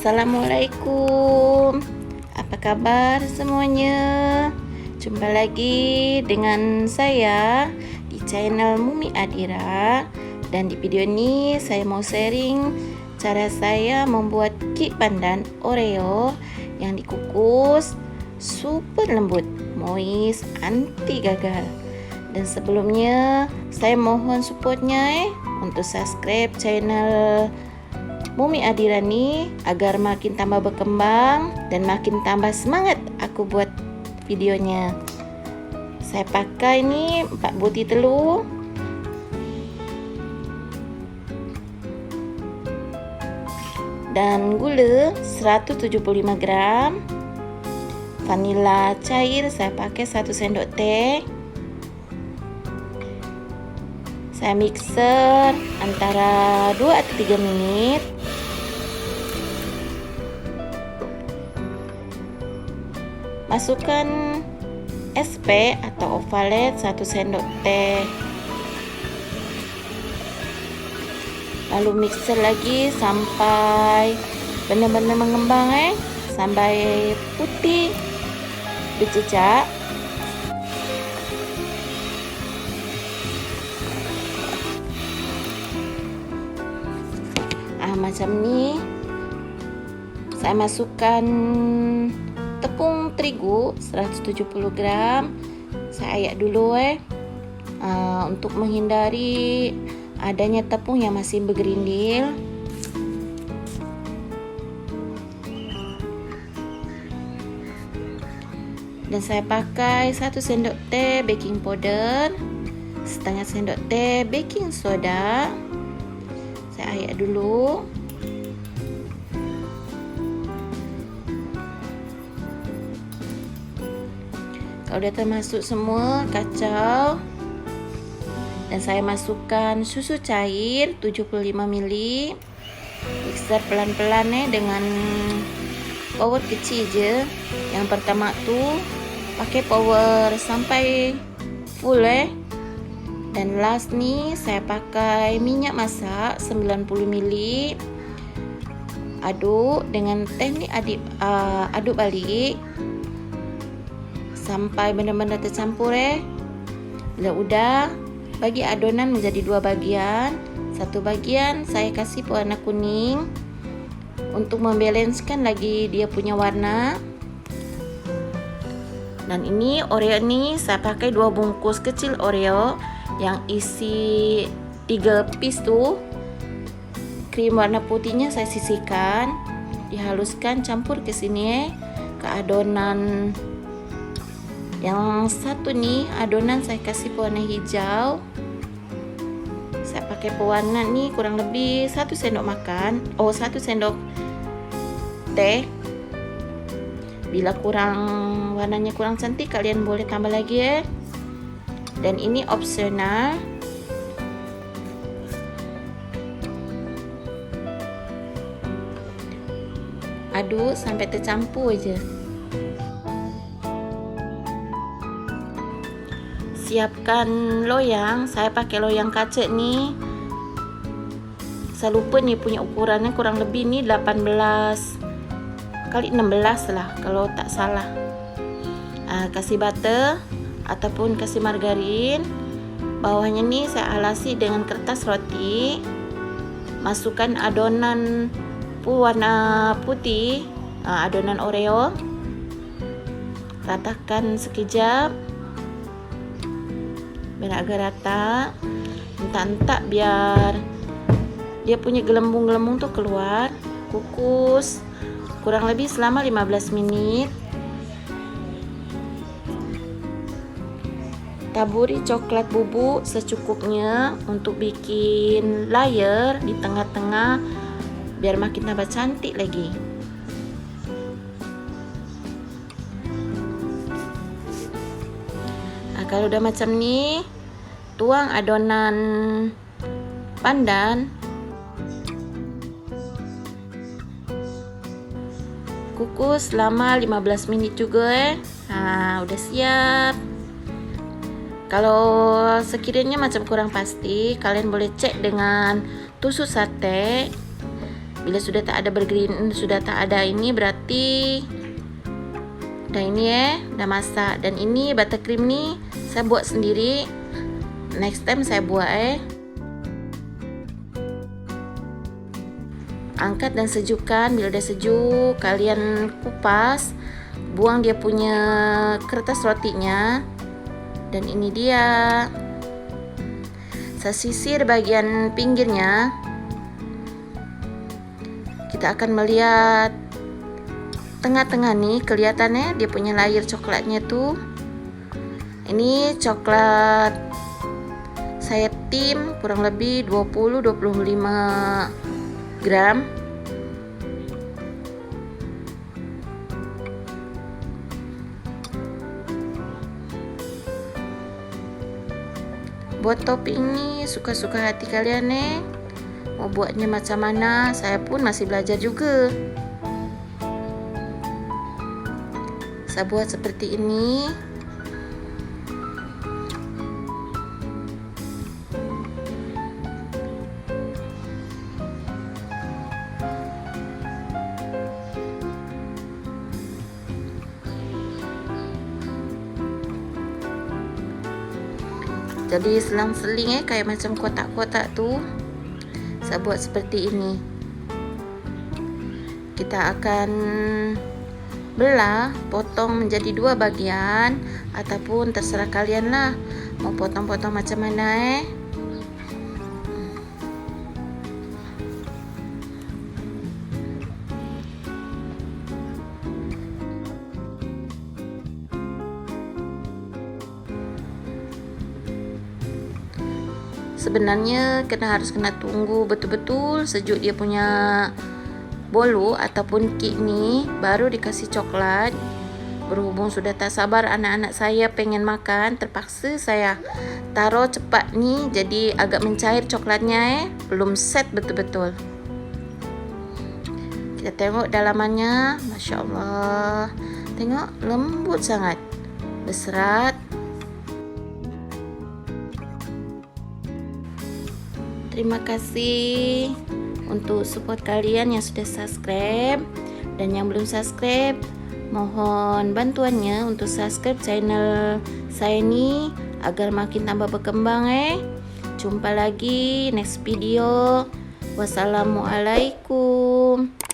Assalamualaikum. Apa kabar semuanya? Jumpa lagi dengan saya di channel Mumi Adira. Dan di video ini saya mau sharing cara saya membuat cake pandan Oreo yang dikukus super lembut, moist, anti gagal. Dan sebelumnya saya mohon supportnya untuk subscribe channel Mumi Adira nih agar makin tambah berkembang dan makin tambah semangat aku buat videonya. Saya pakai nih 4 butir telur, dan gula 175 gram, vanila cair saya pakai 1 sendok teh. Saya mixer antara 2 atau 3 menit. Masukkan SP atau ovalet 1 sendok teh. Lalu mixer lagi sampai benar-benar mengembang sampai putih berjejak. Macam ni. Saya masukkan tepung terigu 170 gram. Saya ayak dulu untuk menghindari adanya tepung yang masih bergerindil. Dan saya pakai 1 sendok teh baking powder, setengah sendok teh baking soda. Saya ayak dulu. Kalau udah termasuk semua, kacau. Dan saya masukkan susu cair 75 ml. Mixer pelan-pelan dengan power kecil je. Yang pertama tuh pakai power sampai full Dan last nih saya pakai minyak masak 90 ml. Aduk dengan teknik aduk balik sampai benar-benar tercampur. Bila udah, bagi adonan menjadi 2 bagian. Satu bagian saya kasih warna kuning untuk membalanskan lagi dia punya warna. Dan ini Oreo ini saya pakai 2 bungkus kecil Oreo yang isi 3 piece tuh. Krim warna putihnya saya sisihkan, dihaluskan, campur ke sini ke adonan. Yang satu nih adonan saya kasih pewarna hijau. Saya pakai pewarna nih kurang lebih 1 sendok makan, 1 sendok teh. Bila warnanya kurang cantik, kalian boleh tambah lagi Dan ini opsional. Aduk sampai tercampur aja. Siapkan loyang. Saya pakai loyang kaca nih. Saya lupa nih punya ukurannya, kurang lebih nih 18 kali 16 lah kalau tak salah. Kasih butter ataupun kasih margarin. Bawahnya nih saya alasi dengan kertas roti. Masukkan adonan warna putih, adonan Oreo. Ratakan sekejap biar agak rata. Entak-entak biar dia punya gelembung-gelembung tuh keluar. Kukus kurang lebih selama 15 menit. Taburi coklat bubuk secukupnya untuk bikin layer di tengah-tengah biar makin tambah cantik lagi. Kalau udah macam nih, tuang adonan pandan. Kukus selama 15 menit juga udah siap. Kalau sekiranya macam kurang pasti, kalian boleh cek dengan tusuk sate. Bila sudah tak ada bergreen, sudah tak ada ini, berarti udah ini udah masak. Dan ini buttercream nih saya buat sendiri. Next time saya buat Angkat dan sejukkan. Bila udah sejuk, kalian kupas, buang dia punya kertas rotinya. Dan ini dia. Saya sisir bagian pinggirnya. Kita akan melihat tengah-tengah nih, kelihatannya dia punya layar coklatnya tuh. Ini coklat saya tim kurang lebih 20-25 gram. Buat topping ini suka-suka hati kalian mau buatnya macam mana. Saya pun masih belajar juga. Saya buat seperti ini. Jadi selang-seling kayak macam kotak-kotak tuh. Saya buat seperti ini. Kita akan belah, potong menjadi 2 bagian, ataupun terserah kalian lah mau potong-potong macam mana Sebenarnya harus kena tunggu betul-betul sejuk dia punya bolu ataupun kek ni, baru dikasih coklat. Berhubung sudah tak sabar anak-anak saya pengen makan, terpaksa saya taruh cepat ni, jadi agak mencair coklatnya belum set betul-betul. Kita tengok dalamannya, Masya Allah, tengok lembut sangat, berserat. Terima kasih untuk support kalian yang sudah subscribe, dan yang belum subscribe mohon bantuannya untuk subscribe channel saya ini agar makin tambah berkembang. Jumpa lagi next video. Wassalamualaikum.